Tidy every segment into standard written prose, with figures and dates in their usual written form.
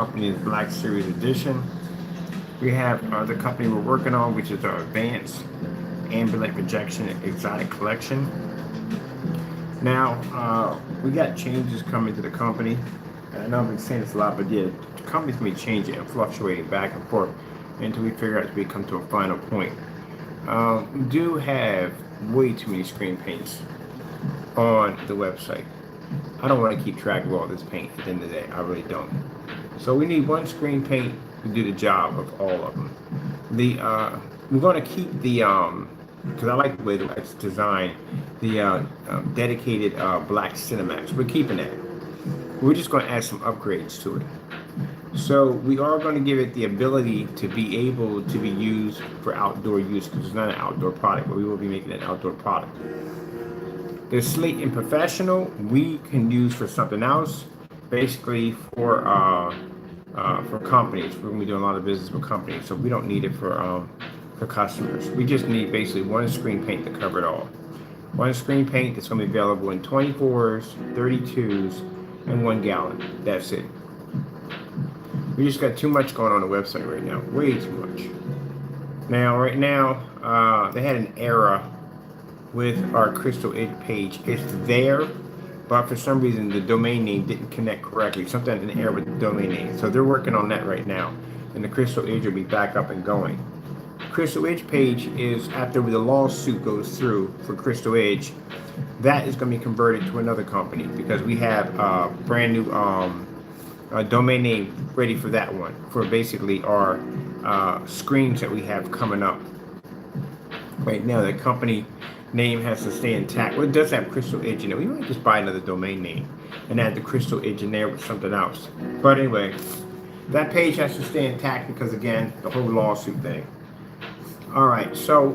company is Black Series Edition. We have the company we're working on, which is our advanced ambient projection exotic collection. Now, we got changes coming to the company. And I know I've been saying this a lot, but yeah, the company's going to be changing and fluctuating back and forth until we figure out as we come to a final point. We do have way too many screen paints on the website. I don't want to keep track of all this paint at the end of the day. I really don't. So we need one screen paint to do the job of all of them. We're going to keep the because I like the way it's designed, the dedicated black CINEMAX. We're keeping that. We're just going to add some upgrades to it. So we are going to give it the ability to be able to be used for outdoor use, because it's not an outdoor product, but we will be making an outdoor product. The slate and professional we can use for something else, basically for companies. We're going to be doing a lot of business with companies, so we don't need it for customers. We just need basically one screen paint to cover it all. One screen paint that's going to be available in 24s, 32s, and 1 gallon. That's it. We just got too much going on the website right now. Way too much. Now, right now, they had an error with our Crystal Edge page. It's there, but for some reason the domain name didn't connect correctly. Something an error with the domain name. So they're working on that right now, and the Crystal Edge will be back up and going. Crystal Edge page is, after the lawsuit goes through for Crystal Edge, that is going to be converted to another company, because we have a brand new domain name ready for that one, for basically our screens that we have coming up. Right now, the company name has to stay intact. Well, it does have Crystal Edge in it. We might just buy another domain name and add the Crystal Edge in there with something else. But anyway, that page has to stay intact because, again, the whole lawsuit thing. All right, so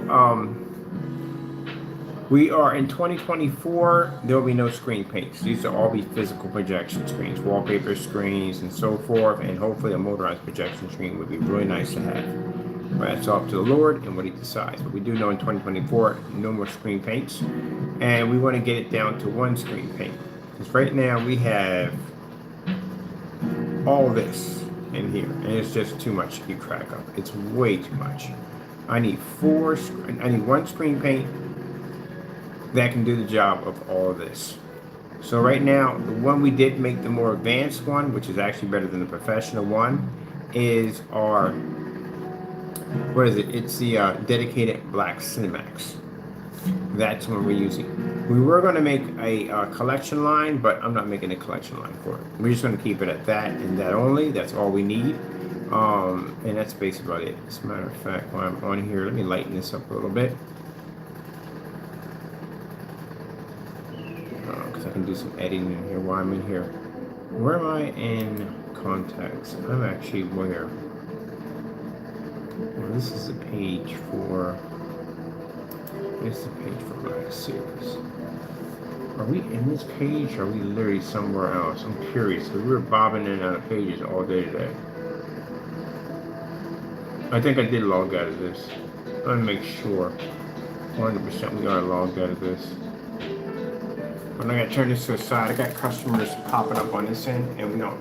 we are in 2024. There will be no screen paints. These will all be physical projection screens, wallpaper screens, and so forth. And hopefully, a motorized projection screen would be really nice to have. But that's up to the Lord and what He decides. But we do know in 2024, no more screen paints, and we want to get it down to one screen paint. Because right now we have all this in here, and it's just too much to keep track of. It's way too much. I need one screen paint that can do the job of all of this. So right now, the one we did make, the more advanced one, which is actually better than the professional one, is our, what is it? It's the dedicated black CINEMAX. That's what we're using. We were going to make a collection line, but I'm not making a collection line for it. We're just going to keep it at that and that only. That's all we need. And that's basically about it. As a matter of fact, while I'm on here, let me lighten this up a little bit. Because I can do some editing in here while I'm in here. Where am I in contacts? I'm actually where? Well, this is the page for... This is the page for Black Series. Are we in this page, or are we literally somewhere else? I'm curious, because we were bobbing in and out of pages all day today. I think I did log out of this. I want to make sure 100% we are logged out of this. I'm going to turn this to the side. I got customers popping up on this end, and we don't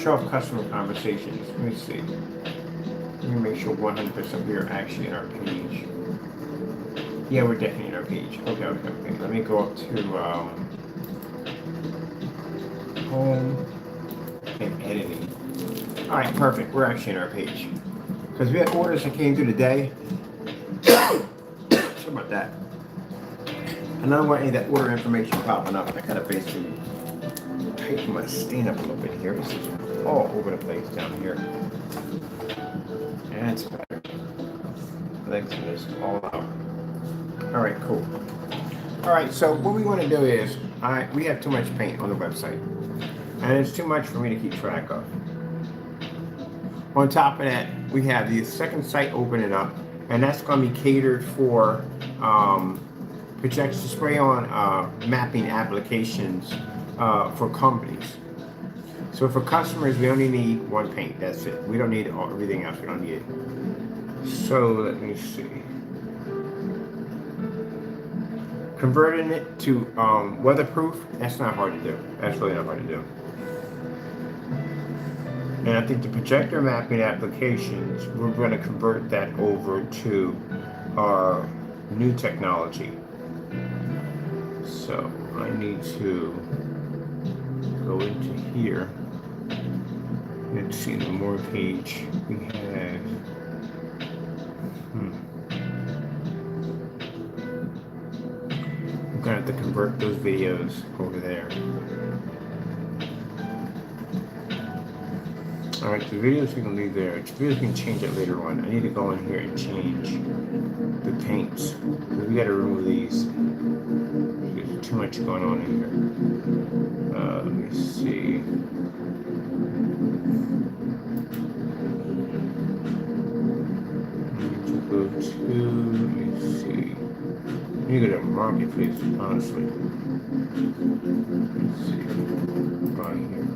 show off customer conversations. Let me see. Let me make sure 100% we are actually in our page. Yeah, we're definitely in our page. Okay. Let me go up to home and editing. All right, perfect. We're actually in our page. Because we had orders that came through today. Sorry about that. And I don't want any of that order information popping up. I gotta basically tighten my stand up a little bit here. This is all over the place down here. That's better. Let's do this all out. All right, cool. All right, so what we want to do is, we have too much paint on the website, and it's too much for me to keep track of. On top of that, we have the second site opening up, and that's going to be catered for project spray on mapping applications for companies. So for customers, we only need one paint. That's it. We don't need everything else. We don't need it. So let me see. Converting it to weatherproof, that's not hard to do. That's really not hard to do. And I think the projector mapping applications, we're going to convert that over to our new technology. So I need to go into here. Let's see the more page we have. I'm gonna have to convert those videos over there. Alright, the videos we can leave there. The videos we can change it later on. I need to go in here and change the paints. We gotta remove these. There's too much going on in here. Let me see. Go to, let me see. You go to marketplace, honestly. Let's see. Right here.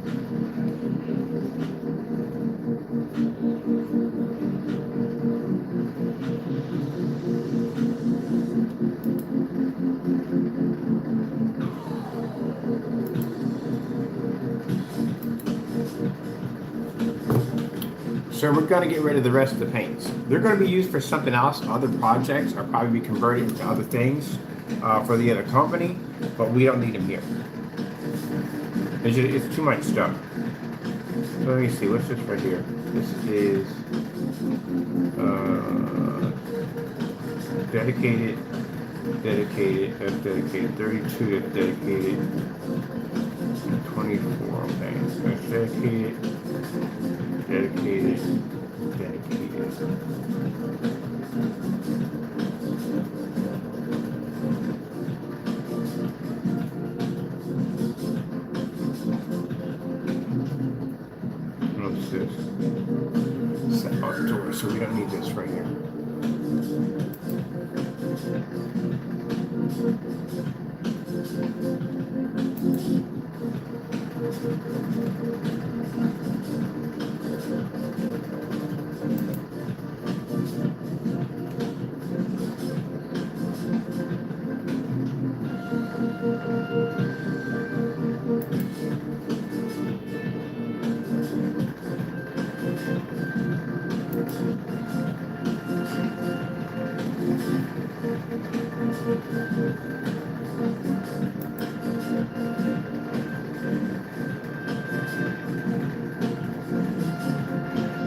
So we're going to get rid of the rest of the paints. They're going to be used for something else, other projects, or probably be converted into other things for the other company, but we don't need them here. It's too much stuff. So let me see, what's this right here? This is dedicated, that's dedicated, 32, that's dedicated, 24, okay, so that's dedicated. Dedicated. What's this? Set outdoor, so we don't need this right here.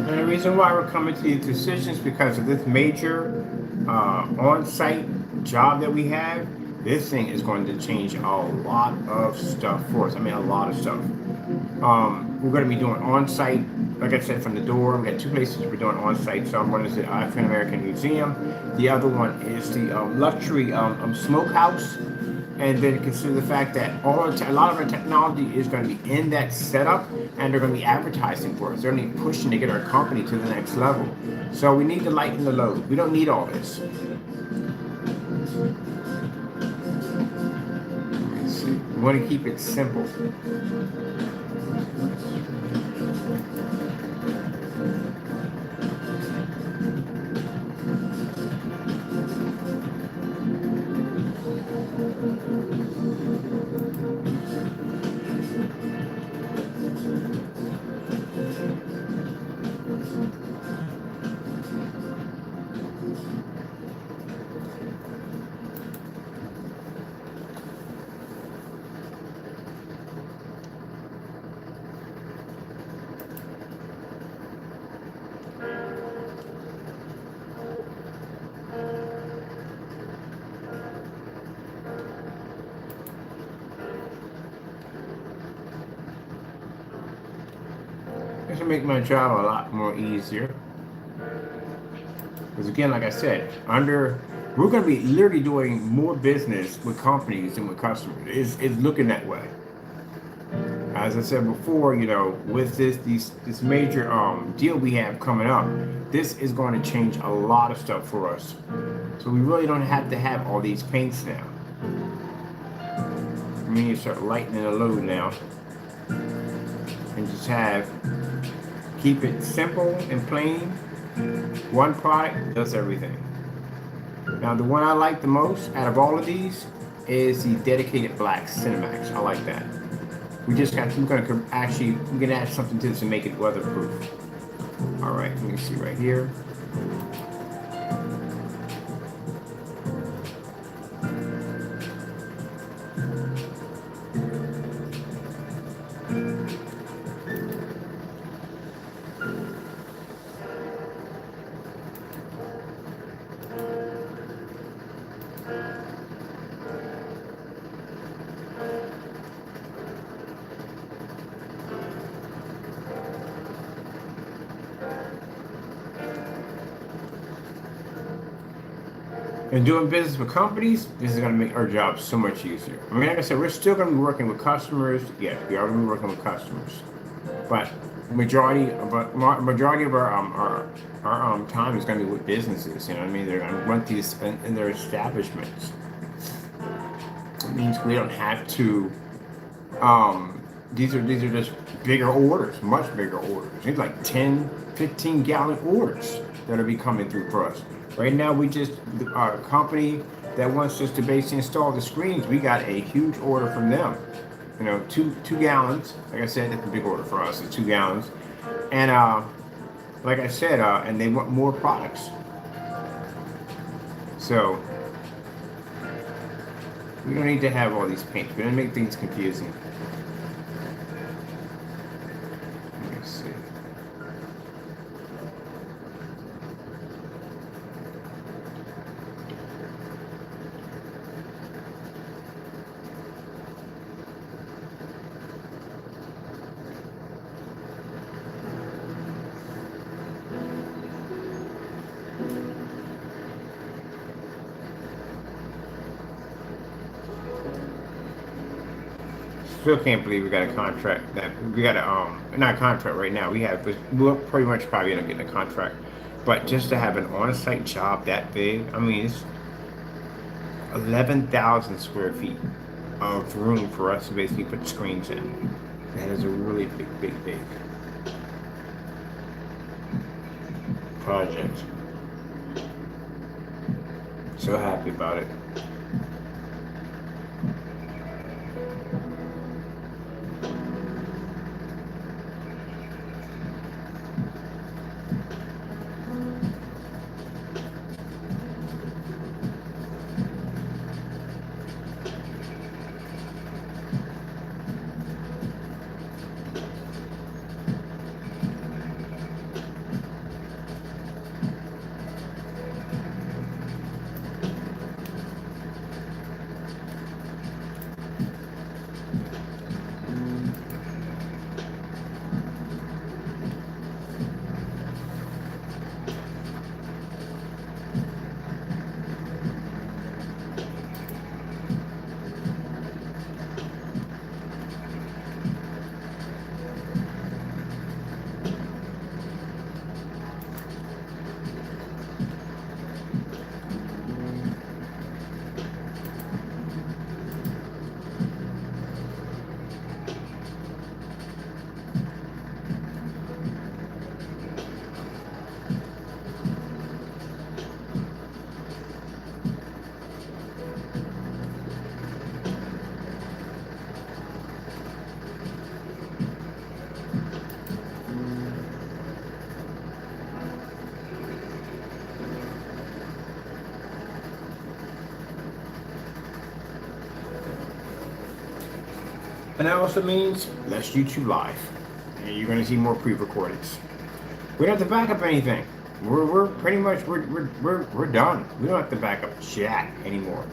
And the reason why we're coming to these decisions because of this major on-site job that we have. This thing is going to change a lot of stuff for us. I mean, a lot of stuff. We're going to be doing on-site, like I said, from the door. We got two places we're doing on-site. So one is the African American Museum. The other one is the luxury smokehouse. And then consider the fact that a lot of our technology is going to be in that setup, and they're going to be advertising for us. They're going to be pushing to get our company to the next level. So we need to lighten the load. We don't need all this. Let's see. We want to keep it simple. This will make my job a lot more easier. Because again, like I said, we're going to be literally doing more business with companies than with customers. It's looking that way. As I said before, with this major deal we have coming up, this is going to change a lot of stuff for us. So we really don't have to have all these paints now. We need to start lightening the load now. And just keep it simple and plain. One product does everything. Now the one I like the most out of all of these is the dedicated black CINEMAX. I like that. we're gonna add something to this and make it weatherproof. All right, let me see right here. And doing business with companies, this is going to make our job so much easier. I mean, like I said, we're still going to be working with customers. Yes, we are going to be working with customers, but majority of our time is going to be with businesses. You know what I mean? They're going to run these in their establishments. It means we don't have to. These are just bigger orders, much bigger orders. It's like 10, 15 gallon orders that'll be coming through for us. Right now, our company that wants us to basically install the screens, we got a huge order from them. You know, two gallons. Like I said, that's a big order for us. It's 2 gallons, and like I said, and they want more products. So we don't need to have all these paints. We're gonna make things confusing. Let me see. Still can't believe we got a contract that we got not a contract right now. We'll pretty much probably end up getting a contract, but just to have an on-site job that big, I mean, it's 11,000 square feet of room for us to basically put screens in. That is a really big project. So happy about it. And that also means less YouTube live. And you're going to see more pre-recordings. We don't have to back up anything. We're pretty much we're done. We don't have to back up chat anymore.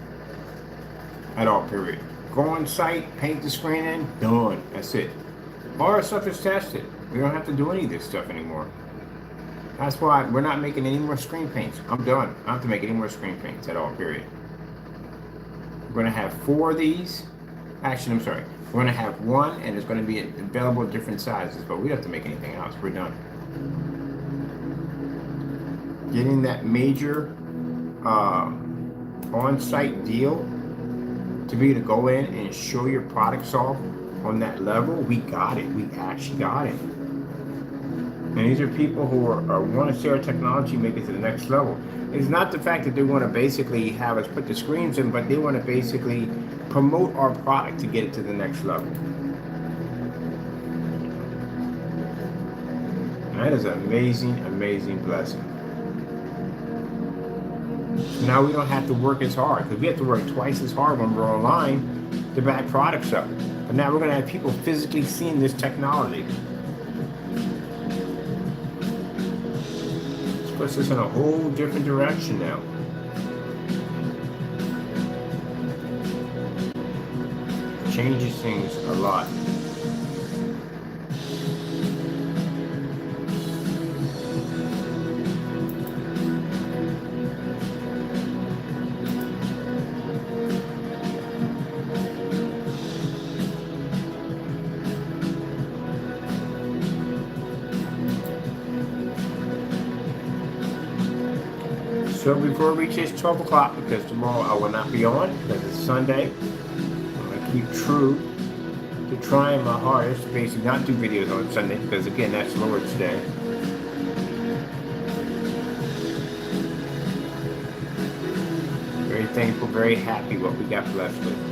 At all, period. Go on site, paint the screen in, done. That's it. All our stuff is tested. We don't have to do any of this stuff anymore. That's why we're not making any more screen paints. I'm done. I don't have to make any more screen paints at all, period. We're going to have 4 of these. Actually, I'm sorry. We're going to have 1, and it's going to be available in different sizes, but we don't have to make anything else. We're done. Getting that major on-site deal to be able to go in and show your products off on that level, we got it. We actually got it. And these are people who want to see our technology make it to the next level. It's not the fact that they want to basically have us put the screens in, but they want to basically promote our product to get it to the next level. That is an amazing, amazing blessing. Now we don't have to work as hard, because we have to work twice as hard when we're online to back products up. But now we're going to have people physically seeing this technology. This puts us in a whole different direction now. It changes things a lot. So before it reaches 12 o'clock, because tomorrow I will not be on, because it's Sunday, I'm going to keep true to trying my hardest to basically not do videos on Sunday, because again, that's Lord's Day. Very thankful, very happy what we got blessed with.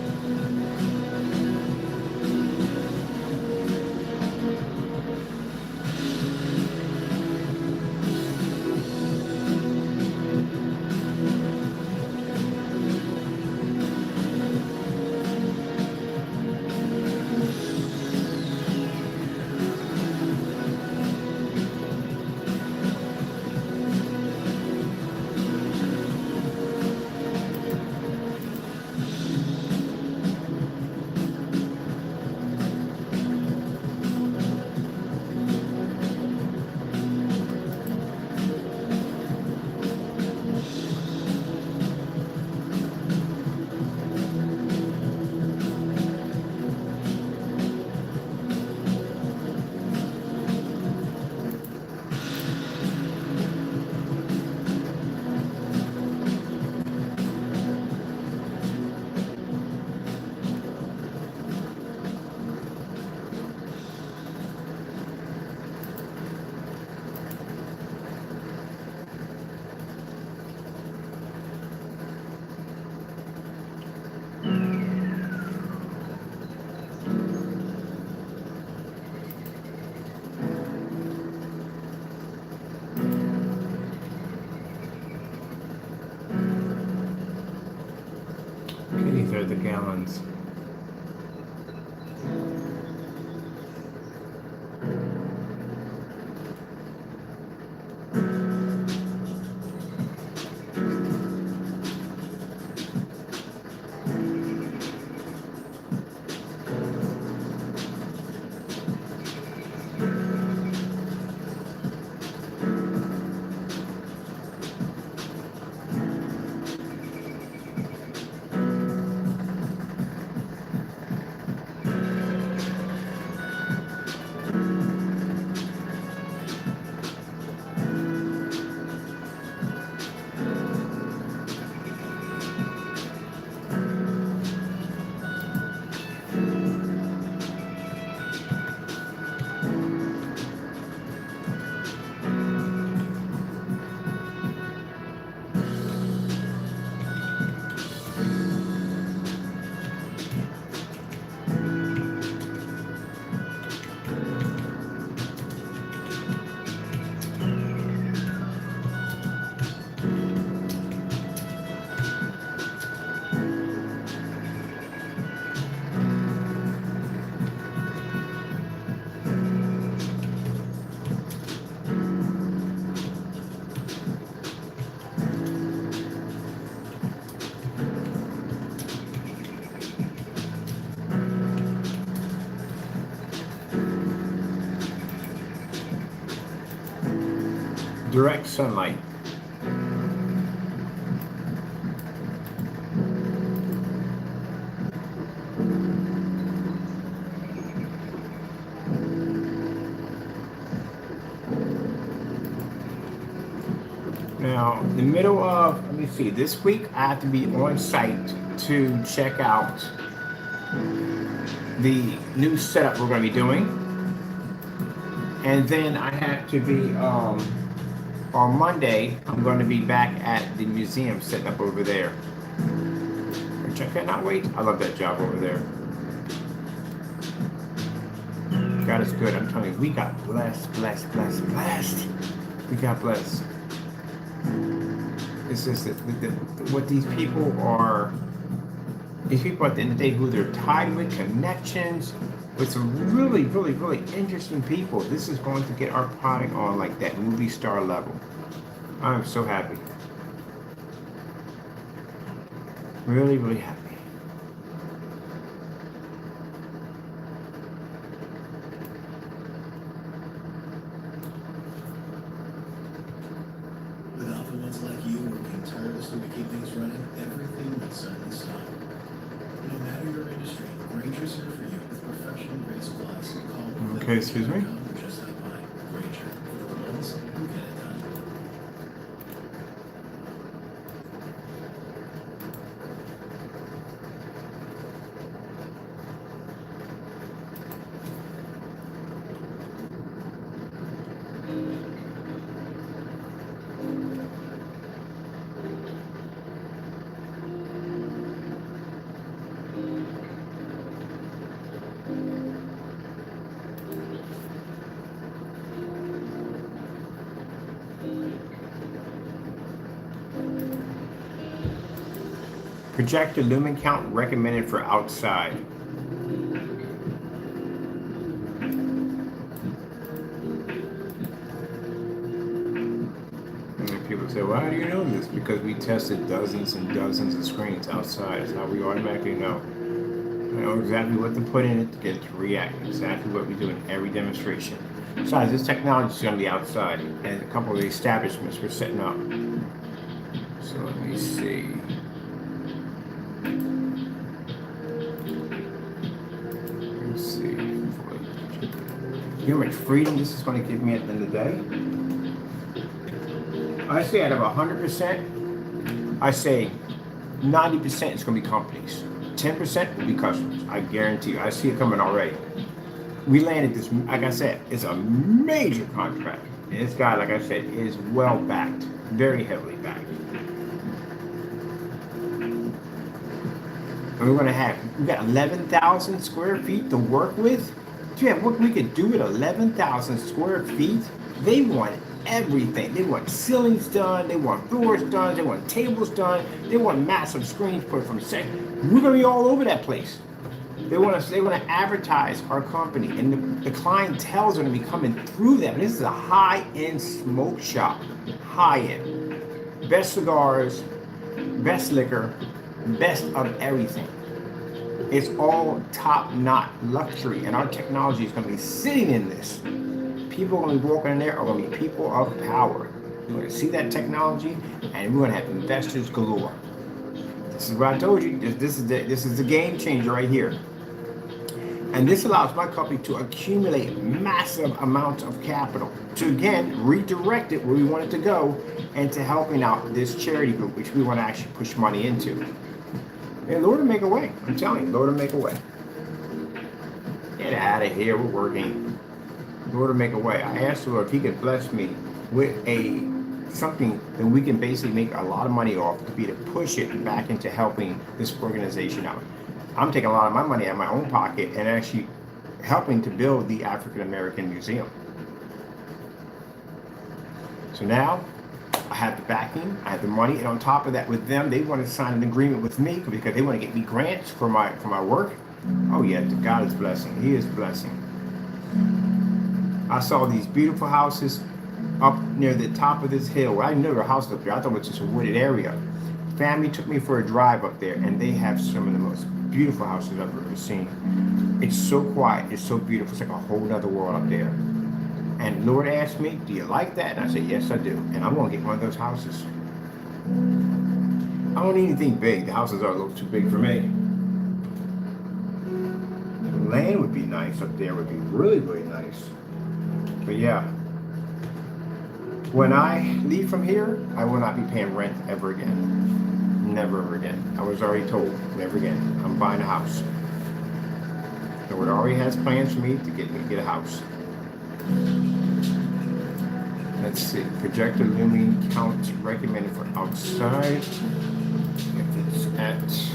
These are the gallons. Direct sunlight. Now, the middle of, let me see, this week I have to be on site to check out the new setup we're going to be doing. And then I have to be, on Monday, I'm going to be back at the museum setting up over there. Which I cannot wait. I love that job over there. God is good. I'm telling you, we got blessed. We got blessed. It's just that what these people are. These people at the end of the day who they're tied with, connections with some really, really, really interesting people. This is going to get our product on like that movie star level. I'm so happy. Really, really happy. Without the ones like you working tirelessly to keep things running, everything would suddenly stop. No matter your industry, Granger's here for you with professional grade supplies. Call Okay, excuse me. just stop by. Granger, for the ones who get it done. Projector lumen count recommended for outside. And people say, well, how do you know this? Because we tested dozens and dozens of screens outside. That's how we automatically know. I know exactly what to put in it to get it to react. Exactly what we do in every demonstration. Besides, this technology is going to be outside, and a couple of the establishments we're setting up. So let me see. Let's see. You know how much freedom this is going to give me at the end of the day? I say out of 100%, I say 90% is going to be companies. 10% will be customers. I guarantee you. I see it coming already. We landed this, like I said, it's a major contract. And this guy, like I said, is well backed, very heavily backed. And we're going to we got 11,000 square feet to work with. Do you have what we could do with 11,000 square feet? They want everything. They want ceilings done. They want floors done. They want tables done. They want massive screens put from second. We're going to be all over that place. They want to advertise our company, and the clientele is going to be coming through them. This is a high-end smoke shop. High-end. Best cigars, best liquor, best of everything. It's all top-notch luxury, and our technology is going to be sitting in this. People are going to be walking in there are going to be people of power. You're going to see that technology, and we're going to have investors galore. This is what I told you. This is the game changer right here. And this allows my company to accumulate massive amounts of capital to, again, redirect it where we want it to go and to helping out this charity group, which we want to actually push money into. And Lord will make a way. I'm telling you, Lord will make a way. Get out of here. We're working. Lord will make a way. I asked the Lord if he could bless me with something that we can basically make a lot of money off to be to push it back into helping this organization out. I'm taking a lot of my money out of my own pocket and actually helping to build the African American Museum. So now I have the backing, I have the money, and on top of that, with them, they want to sign an agreement with me because they want to get me grants for my work. Oh yeah, God is blessing. He is blessing. I saw these beautiful houses up near the top of this hill. I didn't know there were houses up there. I thought it was just a wooded area. Family took me for a drive up there, and they have some of the most beautiful houses I've ever seen. It's so quiet. It's so beautiful. It's like a whole nother world up there. And Lord asked me, do you like that? And I said, yes, I do. And I'm going to get one of those houses. I don't need anything big. The houses are a little too big for me. The land would be nice up there. Would be really, really nice. But yeah. When I leave from here, I will not be paying rent ever again. Never ever again. I was already told, never again. I'm buying a house. The Lord already has plans for me to get a house. Let's see. Projector lumen count recommended for outside. If it's at 6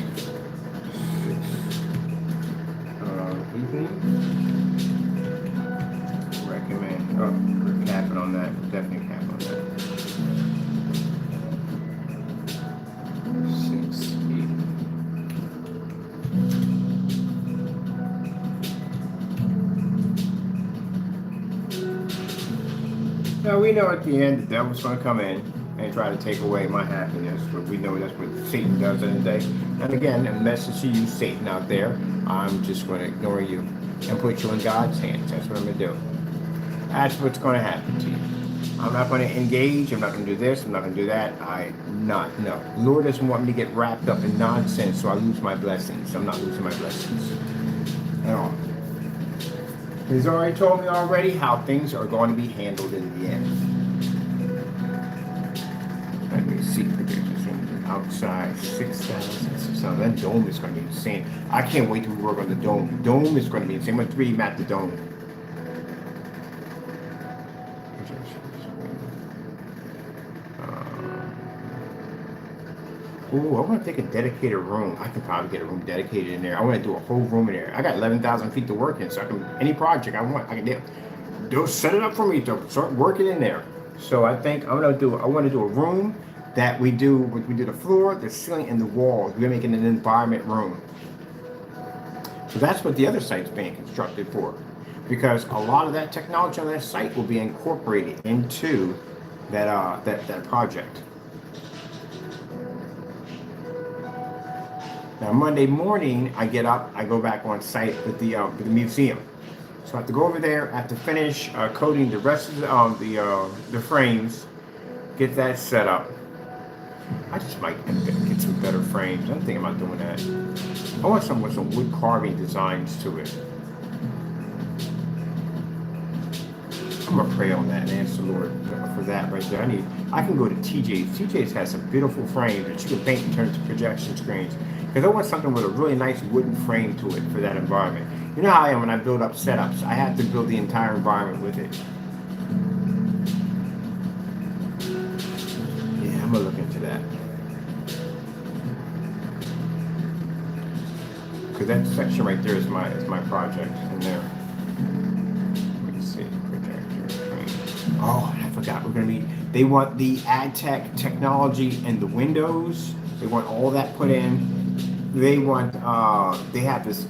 evening. on that. Definitely a cap on that. 6, 8. Now we know at the end the devil's going to come in and try to take away my happiness, but we know that's what Satan does in the day. And again, a message to you, Satan out there, I'm just going to ignore you and put you in God's hands. That's what I'm going to do. That's what's going to happen to you. I'm not going to engage. I'm not going to do this. I'm not going to do that. No. The Lord doesn't want me to get wrapped up in nonsense, so I lose my blessings. I'm not losing my blessings at all. He's already told me already how things are going to be handled in the end. Let me see projectors outside 6,000. That dome is going to be insane. I can't wait to work on the dome. The dome is going to be insane. I'm going to 3D map the dome. Ooh, I want to take a dedicated room. I can probably get a room dedicated in there. I want to do a whole room in there. I got 11,000 feet to work in, so I can any project I want, I can do set it up for me to start working in there. So I think I want to do a room that we do the floor, the ceiling, and the walls. We're making an environment room. So that's what the other site's being constructed for, because a lot of that technology on that site will be incorporated into that project. Now Monday morning, I get up, I go back on site with the museum. So I have to go over there, I have to finish coating the rest of the frames, get that set up. I just might get some better frames. I'm thinking about doing that. I want some with some wood carving designs to it. I'm gonna pray on that and ask the Lord for that right there. I can go to TJ's. TJ's has some beautiful frames that you can paint and turn into projection screens. Because I want something with a really nice wooden frame to it for that environment. You know how I am when I build up setups. I have to build the entire environment with it. Yeah, I'm gonna look into that. Because that section right there is my project in there. Let me see, projector frame. Oh, I forgot. They want the ad tech technology and the windows. They want all that put in. They want, they have this,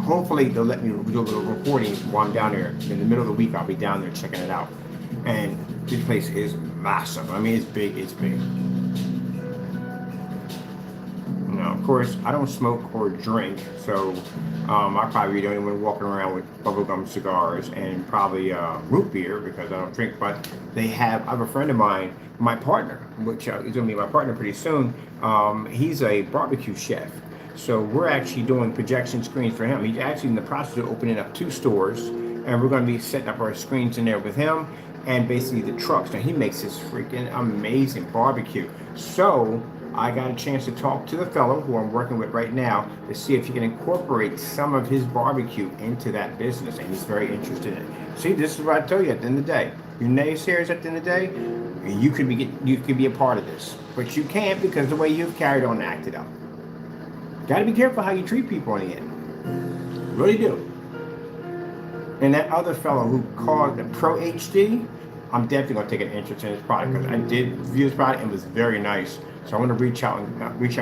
hopefully they'll let me do a little reporting while I'm down there. In the middle of the week, I'll be down there checking it out. And this place is massive. I mean, it's big. Now, of course, I don't smoke or drink, so I probably be the only one walking around with bubblegum cigars and probably root beer because I don't drink. But I have a friend of mine, my partner, which is going to be my partner pretty soon. He's a barbecue chef. So we're actually doing projection screens for him. He's actually in the process of opening up 2 stores, and we're going to be setting up our screens in there with him and basically the trucks. Now, he makes this freaking amazing barbecue. So I got a chance to talk to the fellow who I'm working with right now to see if he can incorporate some of his barbecue into that business, and he's very interested in it. See, this is what I tell you at the end of the day. You naysayers at the end of the day, you could be a part of this, but you can't because the way you've carried on and acted up. Got to be careful how you treat people in the end. Really do. And that other fellow who called the Pro HD, I'm definitely going to take an interest in his product because I did review his product and it was very nice. So I want to reach out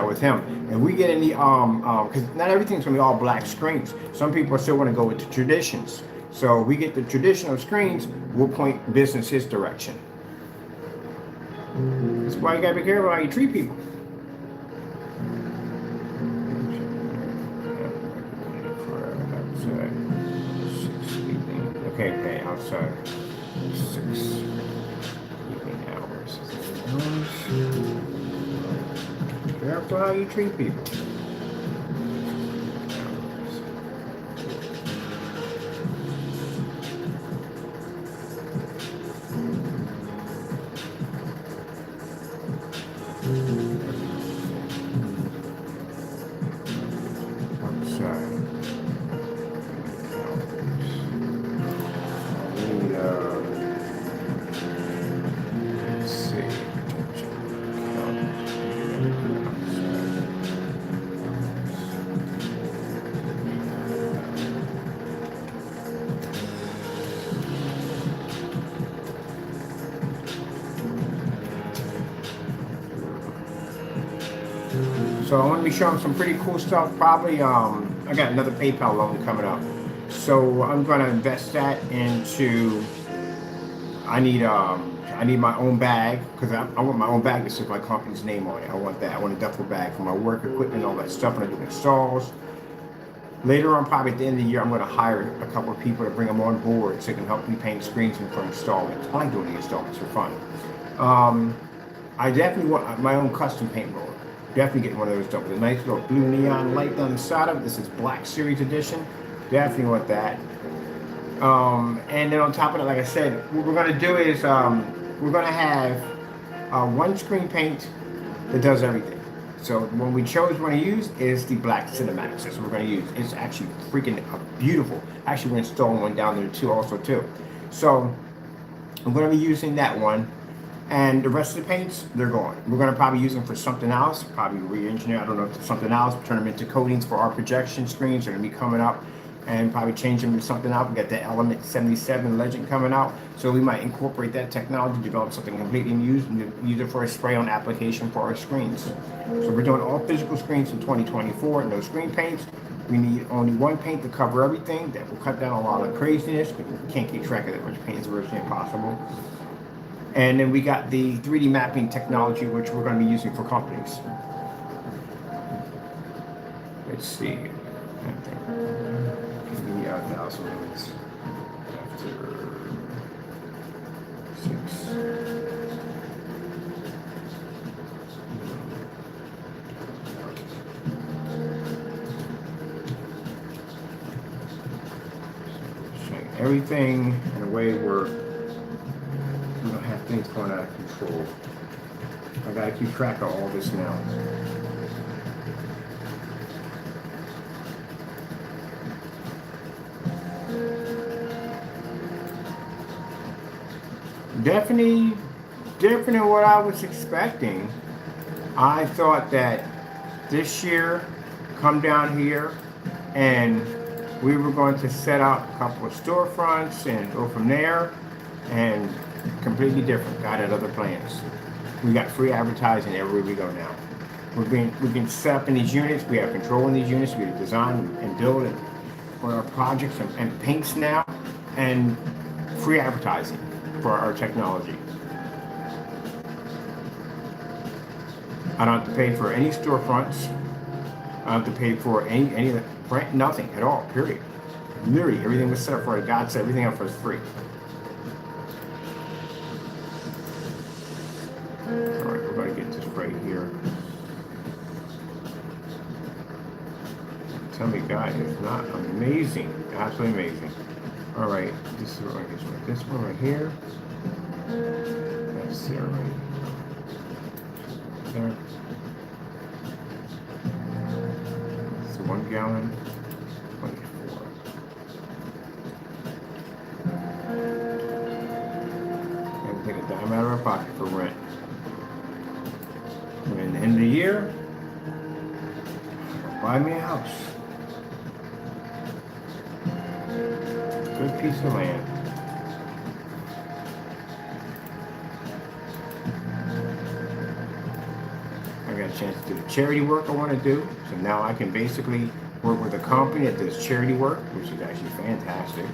with him. And we get in the because not everything's going to be all black screens. Some people still want to go with the traditions. So we get the traditional screens, we'll point business his direction. That's why you got to be careful how you treat people. Okay, outside 6 sleeping hours. Careful how you treat people. So I'm going to be showing some pretty cool stuff. Probably, I got another PayPal loan coming up. So I'm going to invest that into, I need my own bag, because I want my own bag that says my company's name on it. I want that. I want a duffel bag for my work equipment, all that stuff, and I do installs. Later on, probably at the end of the year, I'm going to hire a couple of people to bring them on board so they can help me paint screens and for installments. I like doing the installments for fun. I definitely want my own custom paint roller. Definitely getting one of those done with a nice little blue neon light down the side of it. This is Black Series Edition. Definitely want that. And then on top of that, like I said, what we're going to do is we're going to have one screen paint that does everything. So when we chose one to use is the black CINEMAX. That's what we're going to use. It's actually freaking beautiful. Actually, we're installing one down there too. So I'm going to be using that one. And the rest of the paints, they're gone. We're going to probably use them for something else. Probably re-engineer, I don't know, something else. Turn them into coatings for our projection screens. They're going to be coming up. And probably change them to something else. We got the Element 77 Legend coming out. So we might incorporate that technology, develop something completely new, and use it for a spray-on application for our screens. So we're doing all physical screens in 2024, no screen paints. We need only one paint to cover everything. That will cut down a lot of craziness, because we can't keep track of that much paint. It's virtually impossible. And then we got the 3D mapping technology, which we're going to be using for companies. Let's see. Give me 1,000 lumens after 6. Showing everything in a way where we don't have things going out of control. I gotta keep track of all this now. Definitely different than what I was expecting. I thought that this year, come down here and we were going to set up a couple of storefronts and go from there, and completely different. God had other plans. We got free advertising everywhere we go now. We've been set up in these units. We have control in these units. We design and build and for our projects and paints now, and free advertising for our technology. I don't have to pay for any storefronts. I don't have to pay for any of the nothing at all. Period. Literally everything was set up for it. God set everything up for us free. Alright, we're going to get this right here. Tell me, God, it's not amazing. Absolutely amazing. Alright, this is what I guess right. This one right here. That's there right there. It's 1 gallon, 24. And take a dime out of our pocket for rent. And at the end of the year, buy me a house. Good piece of land. I got a chance to do the charity work I want to do. So now I can basically work with a company that does charity work, which is actually fantastic.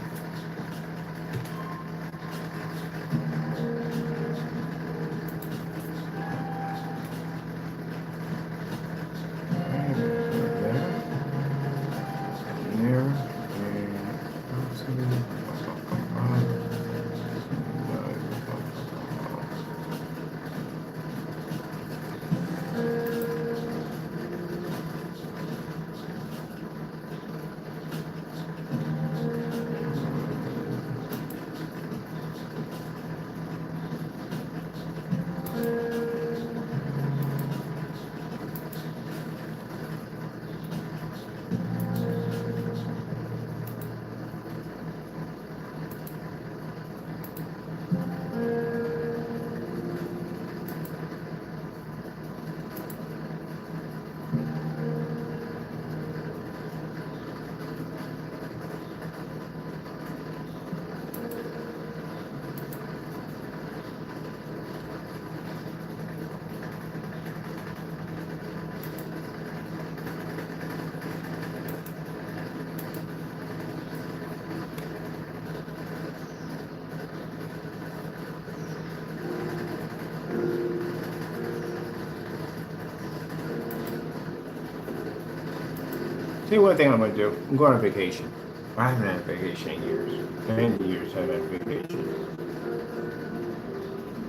Tell you one thing I'm gonna do. I'm going on vacation. I haven't had a vacation in years. 10 years I haven't had a vacation.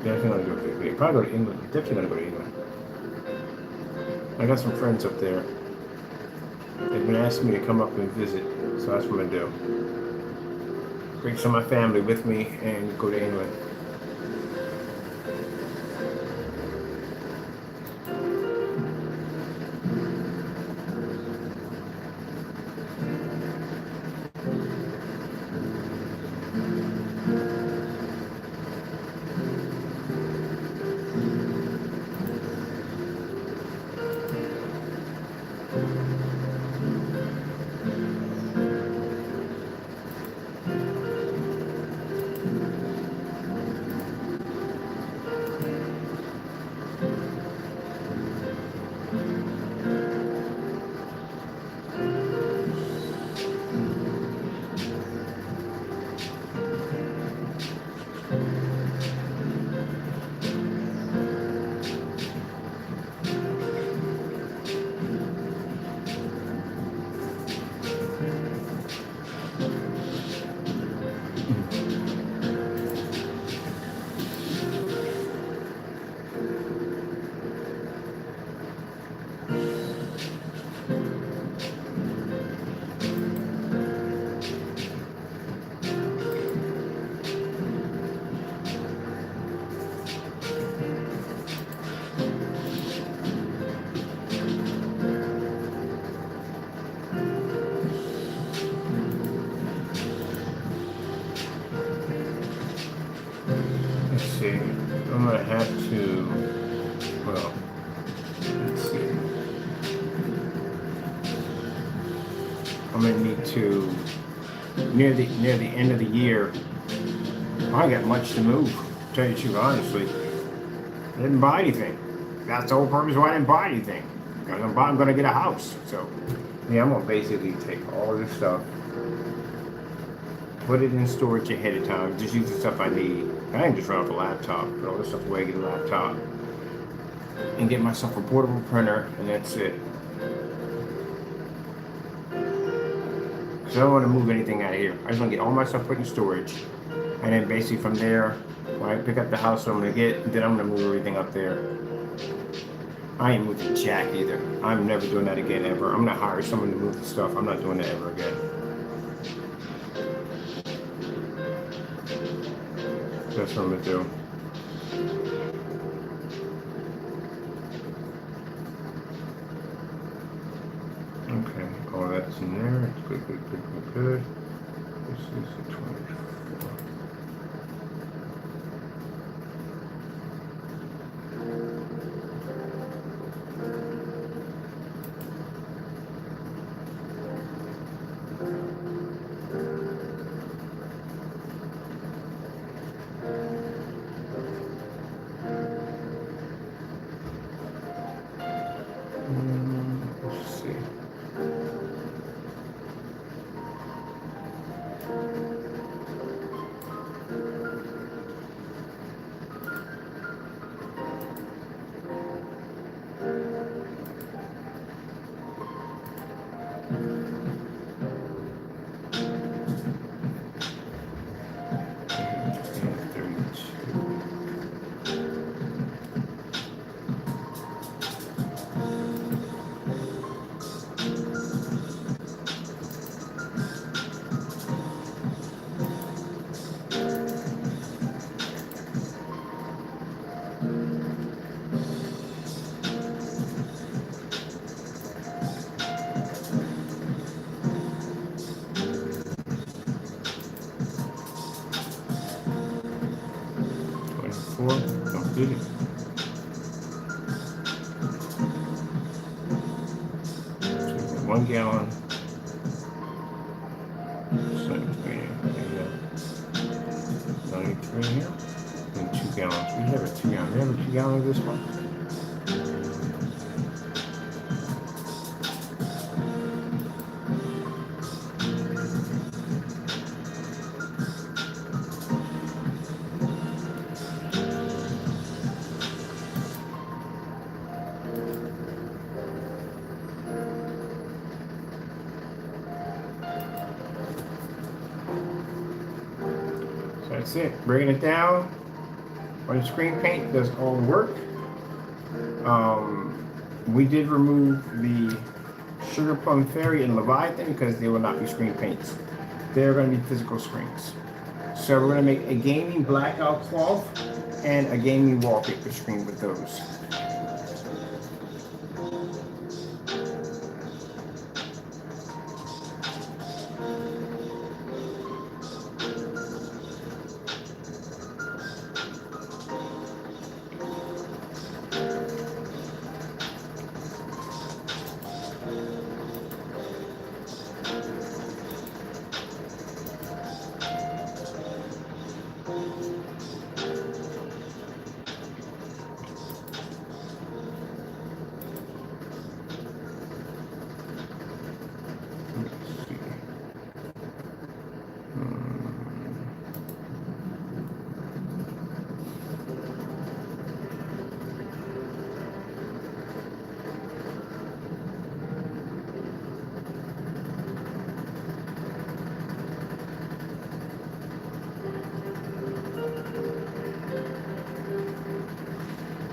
Definitely gonna go to vacation. Probably go to England. Definitely gonna go to England. I got some friends up there. They've been asking me to come up and visit, so that's what I'm gonna do. Bring some of my family with me and go to England. Let's see. I'm gonna have to. Well, let's see. I'm gonna need to near the end of the year. I got much to move. To tell you the truth, honestly, I didn't buy anything. That's the whole purpose why I didn't buy anything. Because I'm gonna get a house. So yeah, I'm gonna basically take all this stuff, put it in storage ahead of time. Just use the stuff I need. I can just run off a laptop, put all this stuff away, get a laptop, and get myself a portable printer, and that's it. So I don't want to move anything out of here. I just want to get all my stuff put in storage, and then basically from there, when I pick up the house that I'm going to get, then I'm going to move everything up there. I ain't moving jack either. I'm never doing that again ever. I'm going to hire someone to move the stuff. I'm not doing that ever again. That's what I'm going to do. Okay, all that's in there. It's good, good, good, good, good. This is the 24. Let's see. Completed. So 1 gallon. 93 here. And 2 gallons. We have a 2 gallon. We have a 2 gallon of this one. that's it. Bringing it down. On screen paint does all the work. We did remove the Sugar Plum Fairy and Leviathan because they will not be screen paints. They're going to be physical screens. So we're going to make a gaming blackout cloth and a gaming wallpaper screen with those.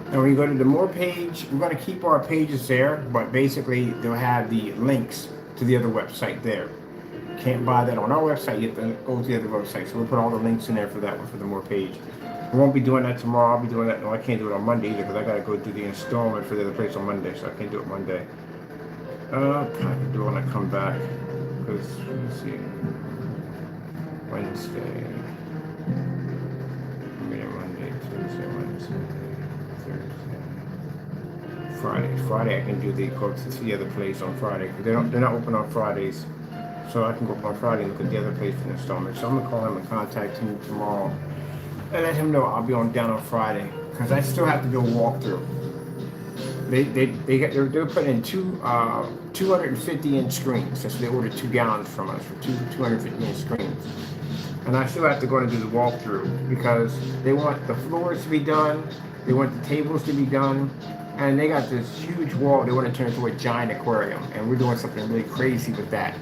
And when you go to the more page, we're going to keep our pages there, but basically they'll have the links to the other website there. Can't buy that on our website, you have to go to the other website. So we'll put all the links in there for that one, for the more page. We won't be doing that tomorrow. I'll be doing that. No, I can't do it on Monday either because I got to go do the installment for the other place on Monday, so I can't do it Monday. I can do it when I come back because, let's see, Wednesday. Monday, Tuesday, Wednesday. Friday I can do go to the other place on Friday. They're not open on Fridays, so I can go up on Friday and look at the other place for the installment. So I'm gonna call him and contact him tomorrow and let him know I'll be down on Friday because I still have to do a walkthrough. They're putting in two 250-inch screens. So they ordered 2 gallons from us for 250-inch screens. And I still have to go and do the walkthrough because they want the floors to be done, they want the tables to be done, and they got this huge wall they want to turn into a giant aquarium, and we're doing something really crazy with that.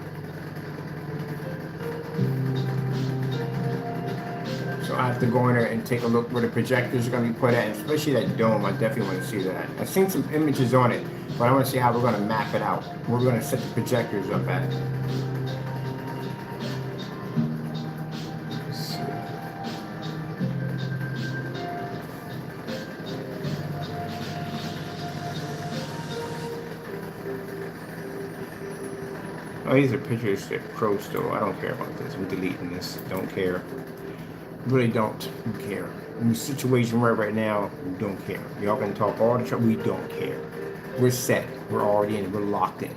So I have to go in there and take a look where the projectors are going to be put at, and especially that dome. I definitely want to see that. I've seen some images on it, but I want to see how we're going to map it out. Where we're going to set the projectors up at. Oh, these are pictures that pro still. I don't care about this. I'm deleting this. Don't care. Really don't care. In the situation we're right now, we don't care. Y'all can talk all the time. We don't care. We're set. We're already in. We're locked in.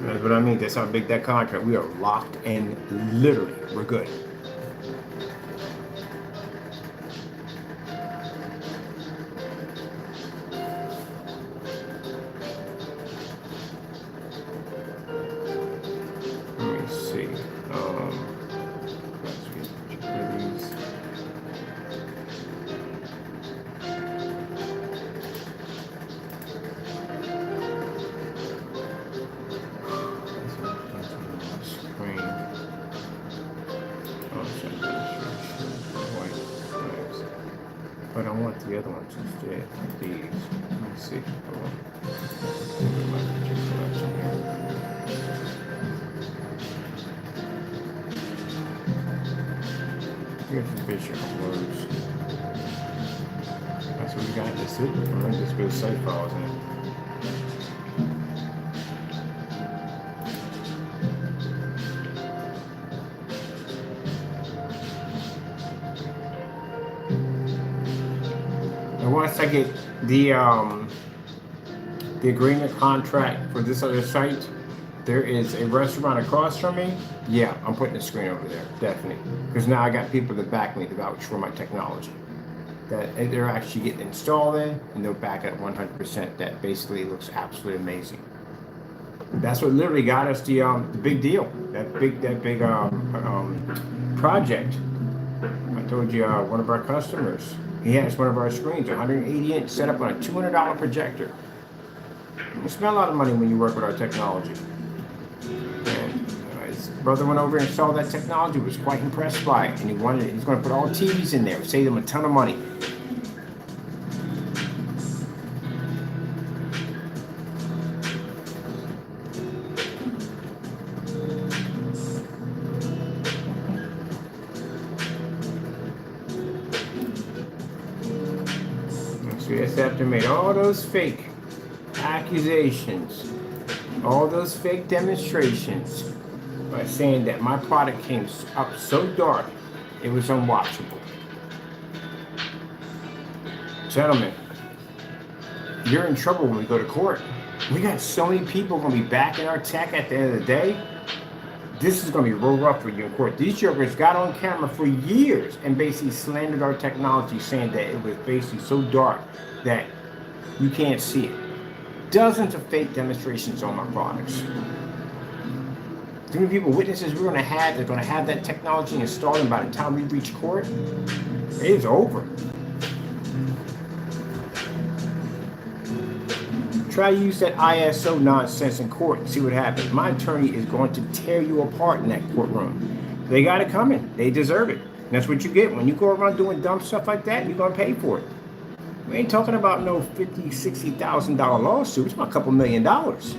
That's what I mean. That's how big that contract. We are locked in. Literally, we're good. But I want the other ones instead, like these. Let me see. Here's the picture of words. That's what we got. That's it. I'm just going to save files in it. And once I get the agreement contract for this other site, there is a restaurant across from me. Yeah, I'm putting a screen over there, definitely. Because now I got people that back me to vouch for my technology. That they're actually getting installed in, and they'll back at 100%. That basically looks absolutely amazing. That's what literally got us the big deal. That big project. I told you one of our customers. He has one of our screens, 180-inch, set up on a $200 projector. You spend a lot of money when you work with our technology. And it's Brother went over and saw that technology, was quite impressed by it, and he's going to put all TVs in there, save them a ton of money. So yes, after made all those fake accusations, all those fake demonstrations by saying that my product came up so dark it was unwatchable. Gentlemen, you're in trouble when we go to court. We got so many people going to be backing our tech at the end of the day. This is going to be real rough for you in court. These jokers got on camera for years and basically slandered our technology, saying that it was basically so dark that you can't see it. Dozens of fake demonstrations on my products. How many people, witnesses we're going to have, they're going to have that technology installed, and by the time we reach court, it's over. Try to use that ISO nonsense in court and see what happens. My attorney is going to tear you apart in that courtroom. They got it coming. They deserve it. And that's what you get. When you go around doing dumb stuff like that, you're going to pay for it. We ain't talking about no $50,000, $60,000 lawsuit. It's about a couple $1 million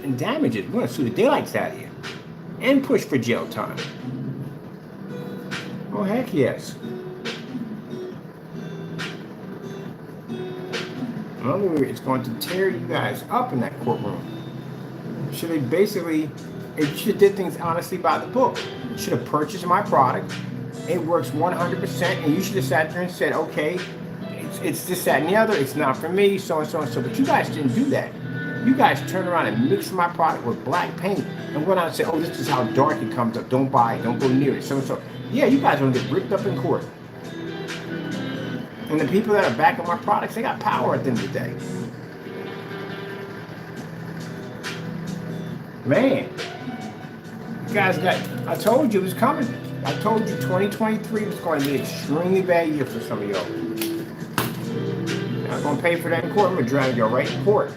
in damages. We're going to sue the daylights out of you and push for jail time. Oh, heck yes. In other words, it's going to tear you guys up in that courtroom. Should have basically, it should have did things honestly by the book. Should have purchased my product. It works 100%, and you should have sat there and said, okay, it's this, that, and the other. It's not for me, so and so and so. But you guys didn't do that. You guys turned around and mixed my product with black paint and went out and said, oh, this is how dark it comes up. Don't buy it. Don't go near it. So and so. Yeah, you guys are going to get ripped up in court. And the people that are backing my products, they got power at the end of the day. Man, you guys got, I told you it was coming. I told you 2023 was going to be an extremely bad year for some of y'all. Not going to pay for that in court. I'm going to drag y'all right in court.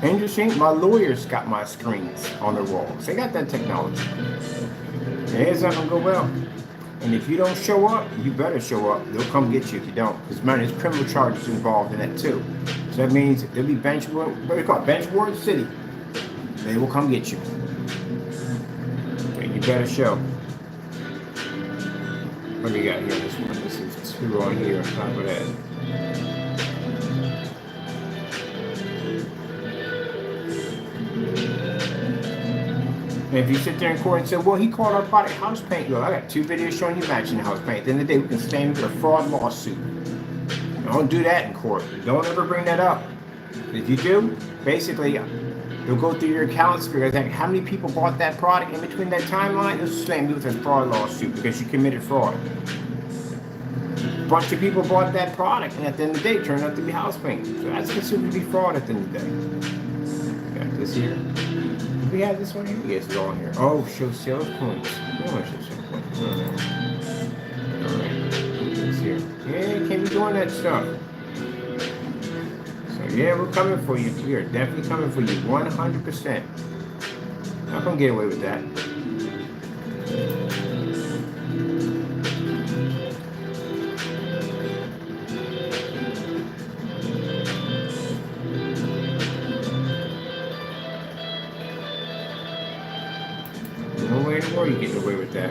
Interesting, my lawyers got my screens on their walls. They got that technology. It's not going to go well. And if you don't show up, you better show up. They'll come get you if you don't. Because, man, there's criminal charges involved in that, too. So that means there'll be bench warrant city. They will come get you. And you better show. What do we got here? This one. This is 2 on here on top of that. And if you sit there in court and say, well, he called our product house paint, I got 2 videos showing you matching house paint. At the end of the day, we can slam you with a fraud lawsuit. Don't do that in court. Don't ever bring that up. If you do, basically, they'll go through your accounts, because how many people bought that product in between that timeline? They'll slam you with a fraud lawsuit because you committed fraud. A bunch of people bought that product, and at the end of the day, it turned out to be house paint. So that's considered to be fraud at the end of the day. Got this here. We have this one here? Yes, it's all in here. Oh, show sales points. We don't want to show sales points. Alright. This here. Yeah, can't be doing that stuff. So, yeah, we're coming for you. We are definitely coming for you 100%. Not going to get away with that. No way in the world you getting away with that.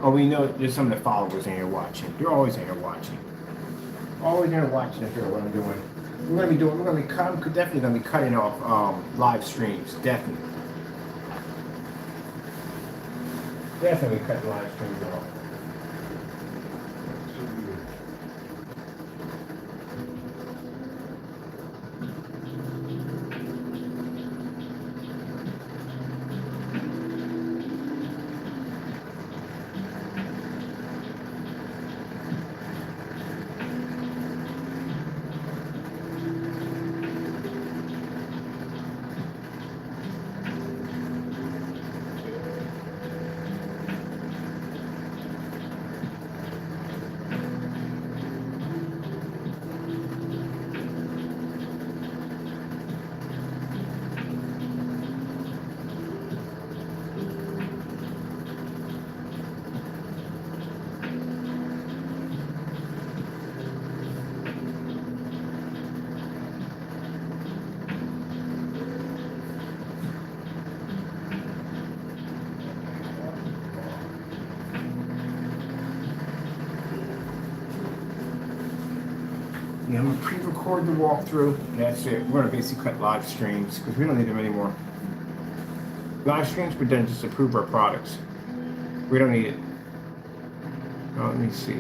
Oh, we know there's some of the followers in here watching. They're always in here watching. Always in here watching if you're what I'm doing. I'm definitely gonna be cutting off live streams. Definitely cutting live streams off. Yeah, I'm gonna pre-record the walkthrough. That's it. We're gonna basically cut live streams because we don't need them anymore. Live streams were done just to prove our products. We don't need it. Let me see.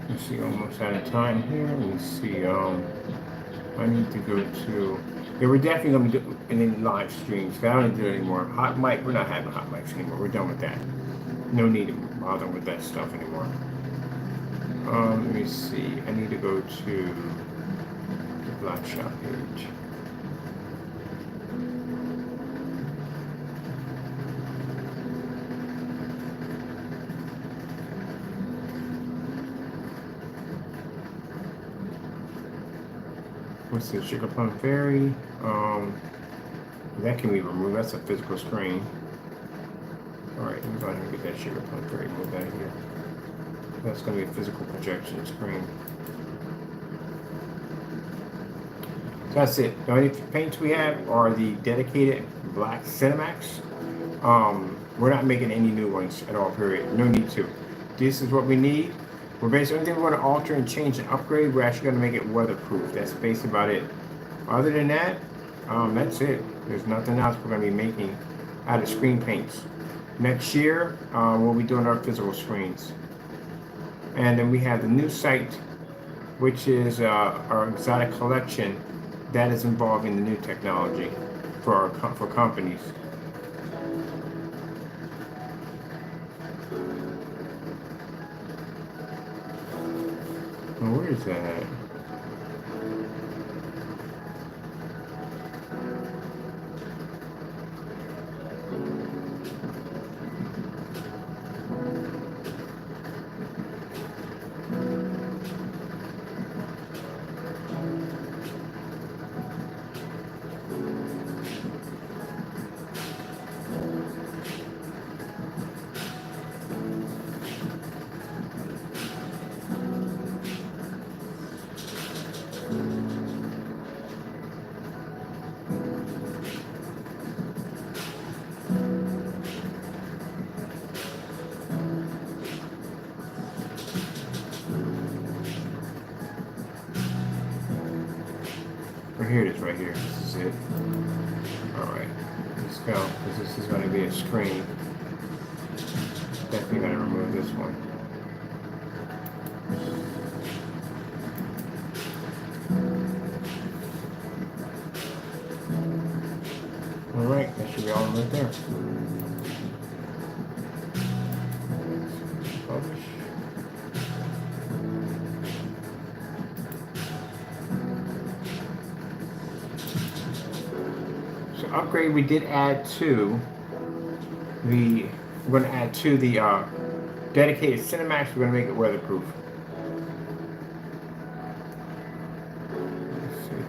Let's see, almost out of time here. Let me see. I need to go to. Yeah, we're definitely gonna be doing any live streams. I don't do it anymore. Hot mic. We're not having hot mics anymore. We're done with that. No need to bother with that stuff anymore. Let me see. I need to go to the Black Shop page. What's the Sugar Plum Fairy? That can be removed. That's a physical screen. Alright, let me go ahead and get that Sugar Plum Fairy moved out of here. That's going to be a physical projection screen. So that's it. The only paints we have are the dedicated black CINEMAX. We're not making any new ones at all, period. No need to. This is what we need. We're basically, anything we want to alter and change and upgrade, we're actually going to make it weatherproof. That's basically about it. Other than that, that's it. There's nothing else we're going to be making out of screen paints. Next year, we'll be doing our physical screens. And then we have the new site, which is our exotic collection that is involving the new technology for companies. Where is that? Here it is right here. This is it. Alright. Let's go. Because this is going to be a screen. Definitely going to remove this one. Alright. That should be all right there. Publish. Upgrade we did add to the we're going to add to the dedicated CINEMAX. We're going to make it weatherproof. Let's see.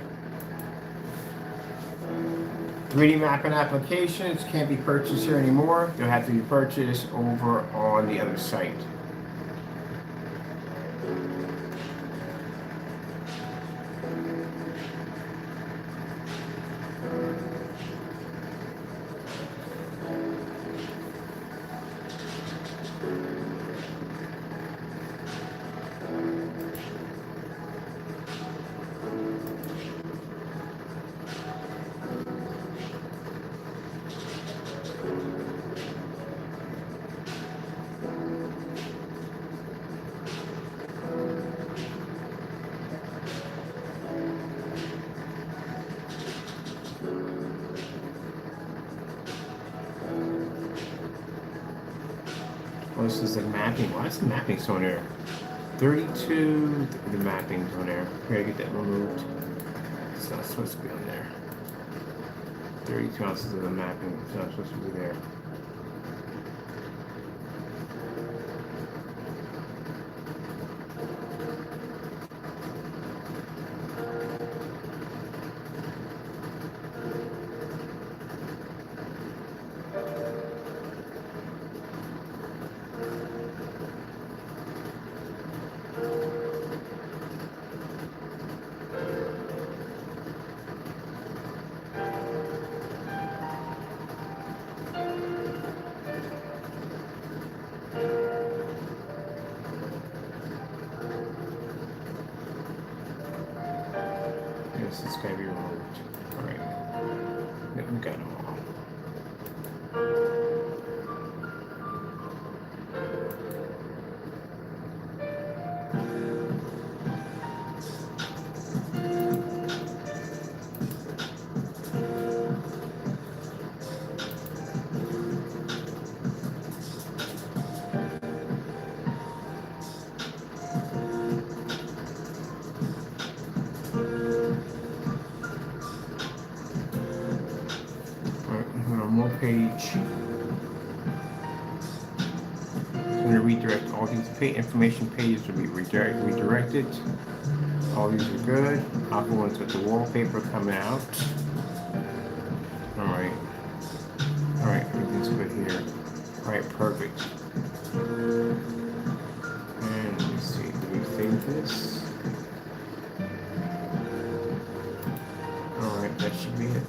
3D mapping applications can't be purchased here anymore. They'll have to be purchased over on the other site. Well, this is the mapping. Why is the mapping still on there? 32, the mapping's on there. We gotta get that removed. It's not supposed to be on there. 32 ounces of the mapping. It's not supposed to be there. This is going to be removed. Alright. Yep, we got them all. More page. I'm going to redirect all these information pages will be redirected. All these are good. Alpha ones with the wallpaper coming out. Alright. Alright, everything's good here. Alright, perfect. And let me see, do we save this? Alright, that should be it.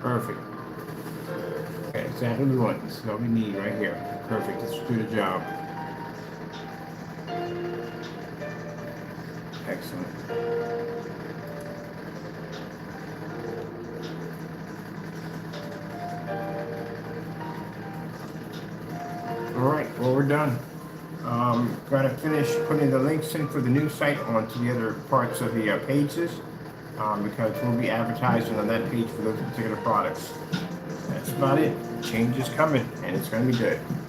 Perfect. Okay, exactly what we want. This is what we need right here. Perfect. This will do the job. Excellent. Alright, well, we're done. Gotta finish putting the links in for the new site onto the other parts of the pages. Because we'll be advertising on that page for those particular products. That's about it. Change is coming, and it's going to be good.